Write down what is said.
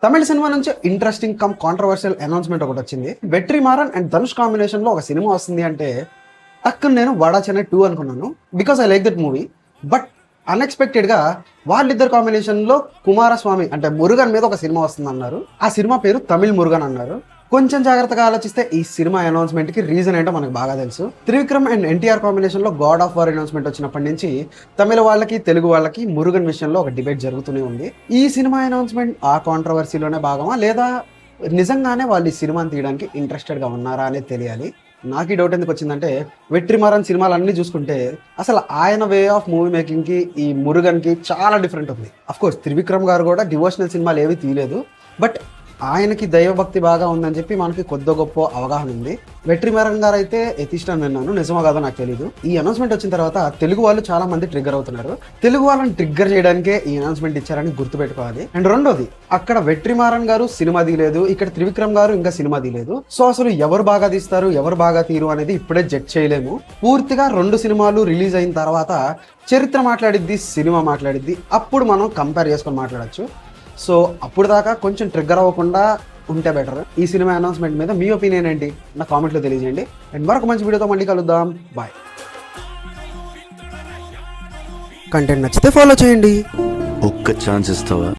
తమిళ cinema నుంచి interesting come controversial announcement ఒకటి వచ్చింది. వెట్రిమారన్ అండ్ ధనుష్ కాంబినేషన్ లో ఒక సినిమా వస్తుంది అంటే టక్కున నేను వాడా చెన్నై 2 అనుకున్నాను, because I like that movie. But unexpected గా వాళ్ళిద్దరు కాంబినేషన్ లో కుమారస్వామి అంటే మురుగన్ మీద ఒక సినిమా వస్తుంది అన్నారు. ఆ సినిమా పేరు తమిళ్ మురుగన్ అన్నారు. కొంచెం జాగ్రత్తగా ఆలోచిస్తే ఈ సినిమా అనౌన్స్మెంట్ కి రీజన్ ఏంటో మనకు బాగా తెలుసు. త్రివిక్రమ్ అండ్ ఎన్టీఆర్ కాంబినేషన్ లో గాడ్ ఆఫ్ వార్ అనౌన్స్మెంట్ వచ్చినప్పటి నుంచి తమిళ వాళ్ళకి తెలుగు వాళ్ళకి మురుగన్ విషయంలో ఒక డిబేట్ జరుగుతూనే ఉంది. ఈ సినిమా అనౌన్స్మెంట్ ఆ కాంట్రవర్సీలోనే భాగమా లేదా నిజంగానే వాళ్ళు ఈ సినిమాని తీయడానికి ఇంట్రెస్టెడ్ గా ఉన్నారా అనేది తెలియాలి. నాకు ఈ డౌట్ ఎందుకు వచ్చిందంటే వెట్రిమారన్ సినిమాలు అన్ని చూసుకుంటే అసలు ఆయన వే ఆఫ్ మూవీ మేకింగ్ కి ఈ మురుగన్ కి చాలా డిఫరెంట్ ఉంది. అఫ్ కోర్స్ త్రివిక్రమ్ గారు కూడా డివోషనల్ సినిమాలు ఏవి తీయలేదు, బట్ ఆయనకి దైవభక్తి బాగా ఉందని చెప్పి మనకి కొద్ది గొప్ప అవగాహన ఉంది. వెట్రిమారన్ గారు అయితే ఎథిస్ట్ అని విన్నాను, నిజమో కాదో నాకు తెలియదు. ఈ అనౌన్స్మెంట్ వచ్చిన తర్వాత తెలుగు వాళ్ళు చాలా మంది ట్రిగ్గర్ అవుతున్నారు. తెలుగు వాళ్ళని ట్రిగ్గర్ చేయడానికే ఈ అనౌన్స్మెంట్ ఇచ్చారని గుర్తుపెట్టుకోవాలి. అండ్ రెండోది, అక్కడ వెట్రిమారన్ గారు సినిమా తీయలేదు, ఇక్కడ త్రివిక్రమ్ గారు ఇంకా సినిమా తీయలేదు. సో అసలు ఎవరు బాగా తీస్తారు ఎవరు బాగా తీరు అనేది ఇప్పుడే జడ్జ్ చేయలేము. పూర్తిగా 2 సినిమాలు రిలీజ్ అయిన తర్వాత చరిత్ర మాట్లాడిద్ది, సినిమా మాట్లాడిద్ది, అప్పుడు మనం కంపేర్ చేసుకొని మాట్లాడచ్చు. సో అప్పుడు దాకా కొంచెం ట్రిగ్గర్ అవ్వకుండా ఉంటే బెటర్. ఈ సినిమా అనౌన్స్మెంట్ మీద మీ ఒపీనియన్ ఏంటి నా కామెంట్లో తెలియజేయండి. అండ్ మరొక మంచి వీడియోతో మళ్ళీ కలుద్దాం. బాయ్. కంటెంట్ నచ్చితే ఫాలో చేయండి. ఒక్క ఛాన్స్ ఇస్తావా?